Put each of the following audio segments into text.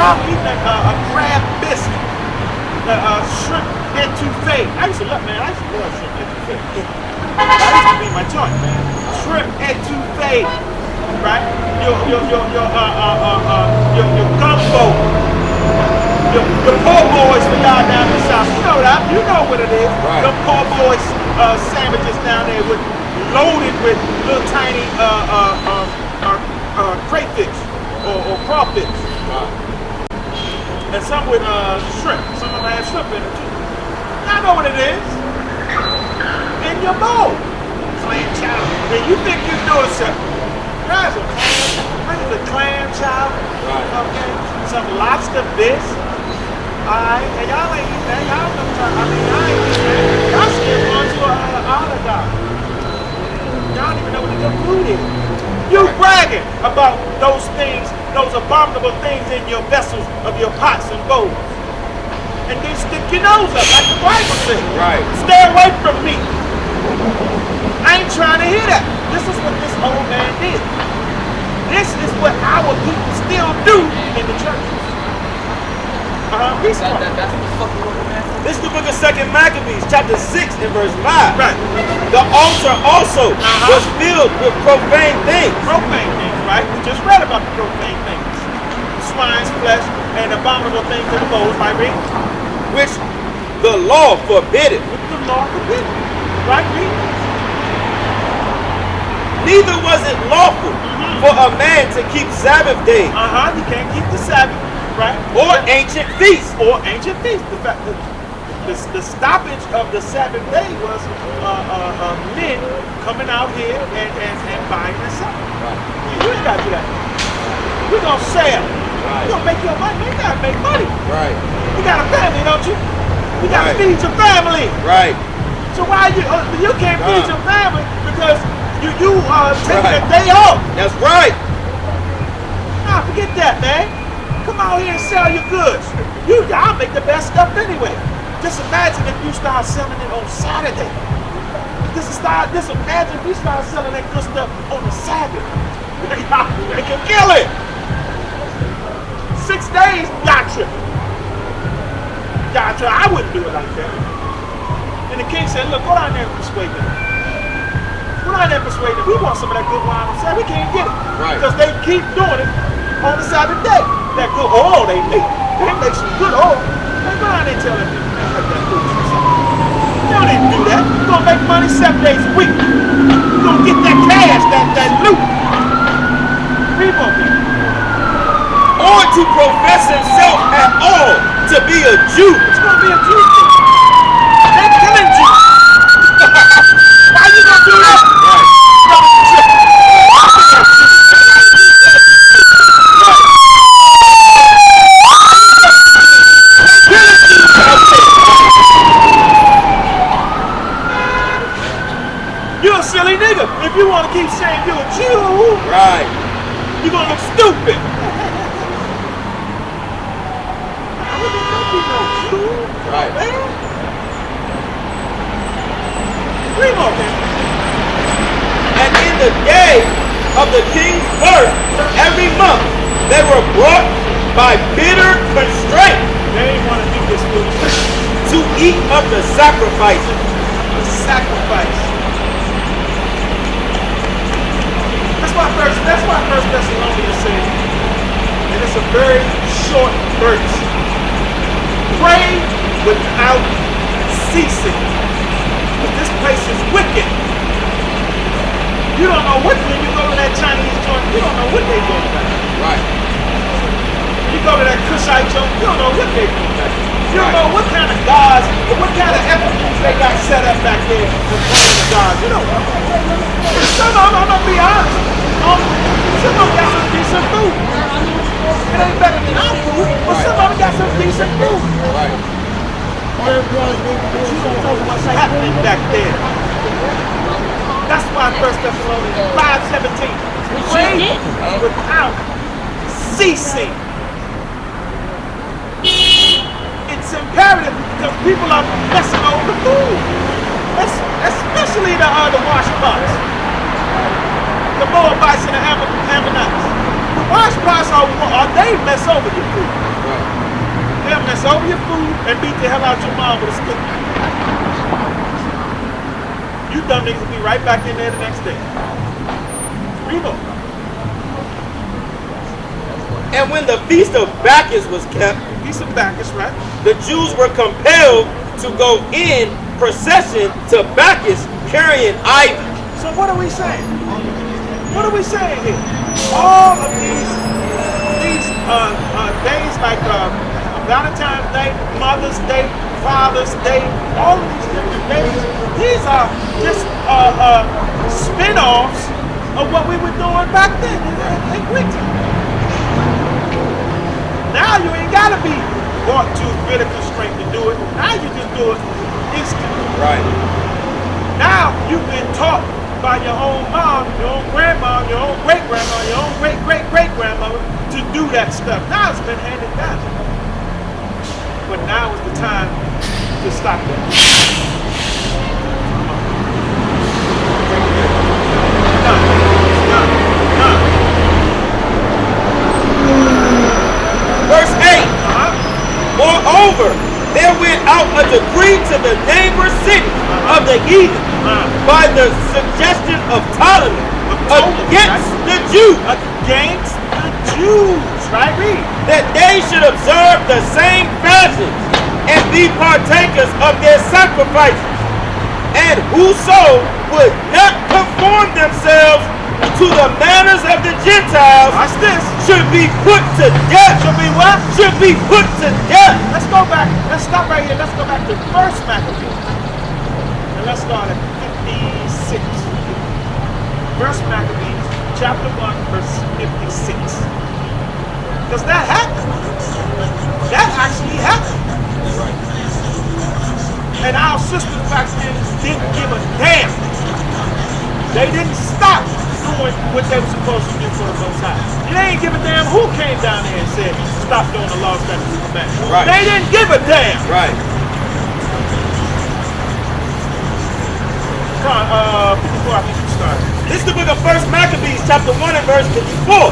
I'm eating a crab biscuit, shrimp etouffee. I used to love, man. I used to love shrimp etouffee. That used to be my joint, man. Shrimp etouffee, right? Your gumbo, your poor boys for y'all down in the south. You know that. You know what it is. Right. The poor boys sandwiches down there with loaded with little tiny crayfish or crawfish. Right. And some with shrimp. Some of them have shrimp in it too. I know what it is. In your bowl. Clam chowder. And you think you're doing something. That's a clam chowder. Right. Okay. Some lobster bisque. Alright. And y'all ain't eating that. Y'all know what I mean, y'all ain't eating that. Y'all still going to an Olive Garden. Y'all don't even know what the good food is. You bragging about those things, those abominable things in your vessels of your pots and bowls. And then stick your nose up like the Bible says. Right. Stay away from me. I ain't trying to hear that. This is what this old man did. This is what our people still do in the churches. That's what fucking old man. This is the book of 2 Maccabees, chapter 6 and verse 5. Right. The altar also was filled with profane things. Profane things, right? We just read about the profane things. Swine's flesh and abominable things in the bowls, right, read? Which the law forbidded. Which the law forbid. Right, read? Neither was it lawful for a man to keep Sabbath days You can't keep the Sabbath, right? or ancient feasts. Or ancient feasts. The fact that the stoppage of the Sabbath day was men coming out here and buying and selling. Right. You ain't got to do that. We're going to sell. Right. You're going to make your money. You got to make money. Right. You got a family, don't you? You got to Right. feed your family. Right. So why you can't feed your family because you taking Right. a day off. That's right. Nah, forget that, man. Come out here and sell your goods. Y'all make the best stuff anyway. Just imagine if you start selling it on Saturday. Just imagine if you start selling that good stuff on the Sabbath. They can kill it. 6 days, y'all tripping. Y'all tripping. I wouldn't do it like that. And the king said, look, go down there and persuade them. Go down there and persuade them. We want some of that good wine on Sabbath. We can't get it. Right. Because they keep doing it on the Sabbath day. That good oil they make. They make some good oil. Hey, go down there and tell them that foolishness. You don't need to do that. You're going to make money 7 days a week. You're going to get that cash, that loot. Read more, people. Or to profess himself at all to be a Jew. It's going to be a Jew thing. They're killing Jews. Why you going to do that? Right. You're a silly nigga. If you want to keep saying you're a Jew, Right. you're going to look stupid. I wouldn't be no Jew. Right. Man. Read more, man. And in the day of the king's birth, every month, they were brought by bitter constraint They ain't want to do this foolishness. to eat of the sacrifices. A sacrifice. That's why First Thessalonians says, and it's a very short verse. Pray without ceasing. But this place is wicked. You don't know what, when you go to that Chinese joint, you don't know what they're doing back there. Right. You go to that Kushite joint, you don't know what they're doing back there. You don't know what kind of gods, or what kind of effigies they got set up back there for praying to God. You don't know. Some of them, I'm gonna be honest. Some of them got some decent food. It ain't better than our food, but some of them got some decent food. Right. But you don't know what's happening back there. That's why 1 Thessalonians 5:17. Pray without ceasing. It's imperative because people are messing over the food. Especially the washpots. The Moabites and the Ammonites. The washpots they mess over your food. They'll mess over your food and beat the hell out your mom with a stick. You dumb niggas will be right back in there the next day. Remo. And when the Feast of Bacchus was kept, Feast of Bacchus, right? the Jews were compelled to go in procession to Bacchus carrying ivy. So what are we saying? What are we saying here? All of these days like Valentine's Day, Mother's Day, Father's Day, all of these different days, these are just spin-offs of what we were doing back then in Greek time. Now you ain't gotta be brought to physical strength to do it. Now you just do it instantly. Right. Now you've been taught by your own mom, your own grandma, your own great-grandma, your own great-great-great-grandmother to do that stuff. Now it's been handed down. But now is the time to stop that. Done. Verse 8. Moreover, there went out a decree to the neighbor cities of the heathen by the suggestion of Ptolemy against the Jews. Against the Jews, right? Read. That they should observe the same fashions and be partakers of their sacrifices. And whoso would not conform themselves to the manners of the Gentiles, Watch this. should be put to death. Should be what? Should be put to death. Let's go back. Let's stop right here. Let's go back to First Maccabees. And let's start at 56. First Maccabees, chapter 1, verse 56. Because that happened. That actually happened. And our sisters back then didn't give a damn. They didn't stop doing what they were supposed to do for the Most High. They ain't give a damn who came down there and said, stop doing the law, statutes, and commandments. Right. They didn't give a damn. Right. Come on, 54, I think you started. This is the book of First Maccabees, chapter 1 and verse 54.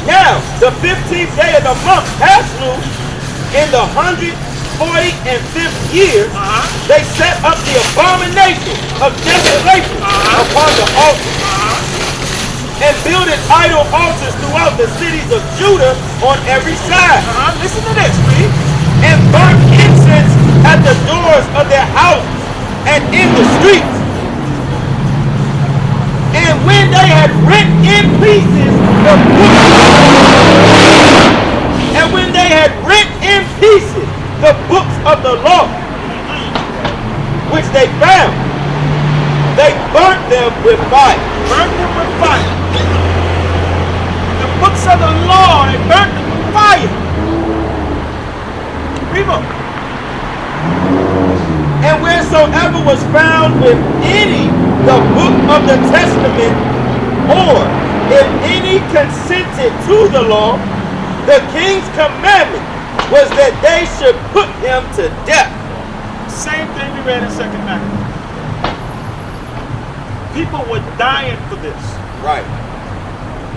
Now, the 15th day of the month passed through in the 145th year, they set up the abomination of desolation upon the altar and builded idol altars throughout the cities of Judah on every side. Listen to this, read. And burnt incense at the doors of their houses and in the streets. And when they had rent in pieces the books, the books of the law, which they found, they burnt them with fire. Burnt them with fire. The books of the law, they burnt them with fire. Remo. And wheresoever was found with any the book of the testament, or if any consented to the law, the king's commandment was that they should put him to death. Same thing we read in 2 Maccabees. People were dying for this. Right.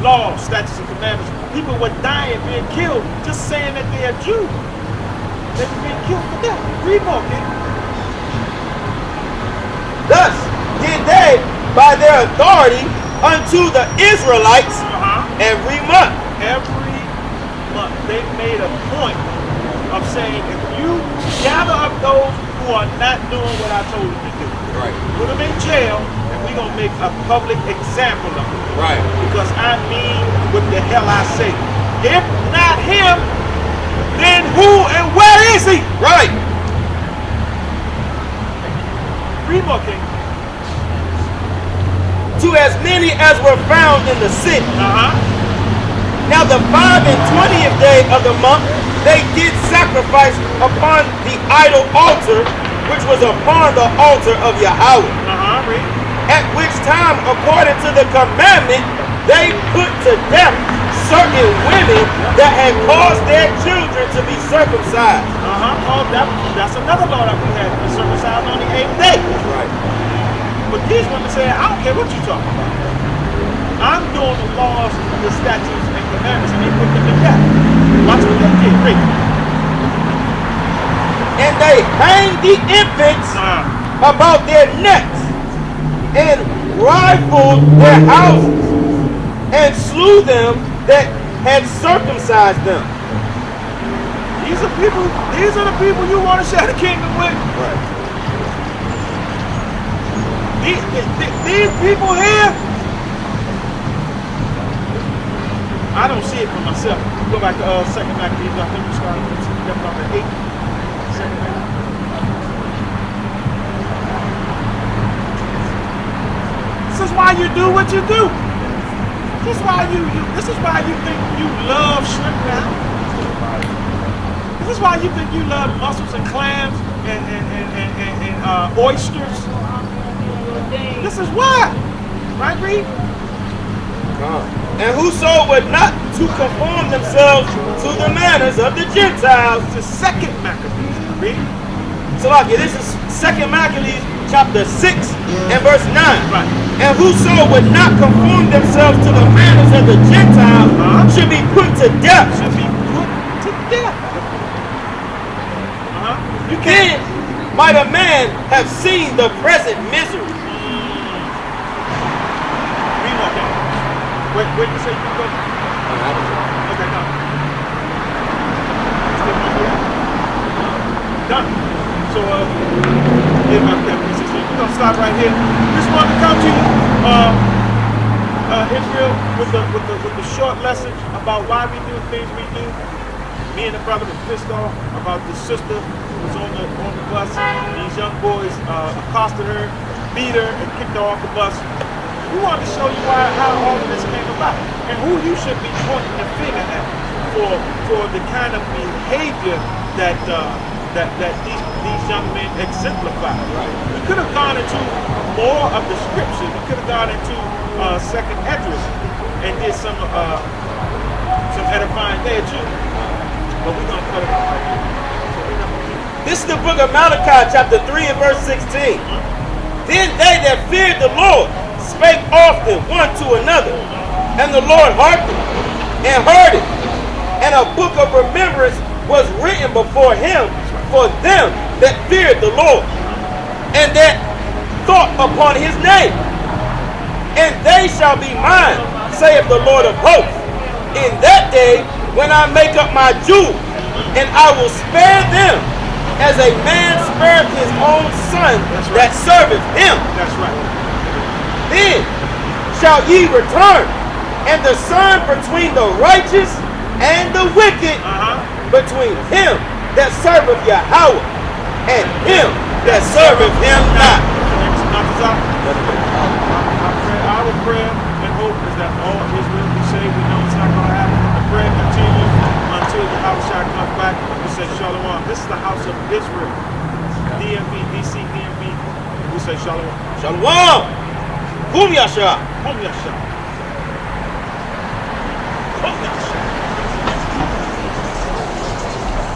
Law, statutes, and commandments. People were dying, being killed, just saying that they are Jews. They were being killed for death. Read more, kid. Thus did they, by their authority, unto the Israelites every month. Every month. They made a point of saying, if you gather up those who are not doing what I told you to do, Right. put them in jail, and we're going to make a public example of them. Right. Because I mean what the hell I say. If not him, then who and where is he? Right. Read more, King. To as many as were found in the city. Now the 25th day of the month, they did sacrifice upon the idol altar, which was upon the altar of Yahweh. Read. At which time, according to the commandment, they put to death certain women that had caused their children to be circumcised. Oh, that's another law that we had to be circumcised on the 8th day. Right. But these women say, I don't care what you're talking about. I'm doing the laws, the statutes, and commandments, and they put them to death. Watch what they did. Read. they hanged the infants about their necks and rifled their houses and slew them that had circumcised them. These are the people you want to share the kingdom with. Right. These people here, I don't see it for myself. Go back to 2nd Maccabees. I think we started with number 8. 2nd Maccabees. This is why you do what you do. This is why you think you love shrimp now. This is why you think you love mussels and clams and oysters. This is why. Right, Reed? And whoso would not to conform themselves to the manners of the Gentiles. It's the 2nd Maccabees. Read. So this is 2nd Maccabees chapter 6 and verse 9. Right. And whoso would not conform themselves to the manners of the Gentiles should be put to death. Should be put to death. Then might a man have seen the present misery. Read more down. Where you say you go? Okay, no. Done. So, we're gonna stop right here. Just wanted to come to you, Israel, with the short lesson about why we do things we do. Me and the brother were pissed off about the sister who was on the bus. These young boys accosted her, beat her, and kicked her off the bus. We wanted to show you how all of this came about and who you should be pointing the finger at for the kind of behavior that these young men exemplify. Right? We could have gone into more of the scriptures. We could have gone into 2nd Esdras and did some edifying there too. But we're going to cut it off right here. This is the book of Malachi, chapter 3 and verse 16. Then they that feared the Lord spake often one to another, and the Lord hearkened and heard it. And a book of remembrance was written before him for them that feared the Lord, and that thought upon his name. And they shall be mine, saith the Lord of hosts, in that day when I make up my jewels, and I will spare them as a man spareth his own son that serveth him. That's right. Then shall ye return, and the son between the righteous and the wicked, between him that serveth Yahweh and him that serveth him not. Our prayer and hope is that all Israel be saved. We know it's not going to happen. The prayer continues until the house shall come back. We say Shalom. This is the house of Israel. DMV, DC, DMV. We say Shalom. Shalom. Hum Yasha. Hum Yasha. Hum Yasha.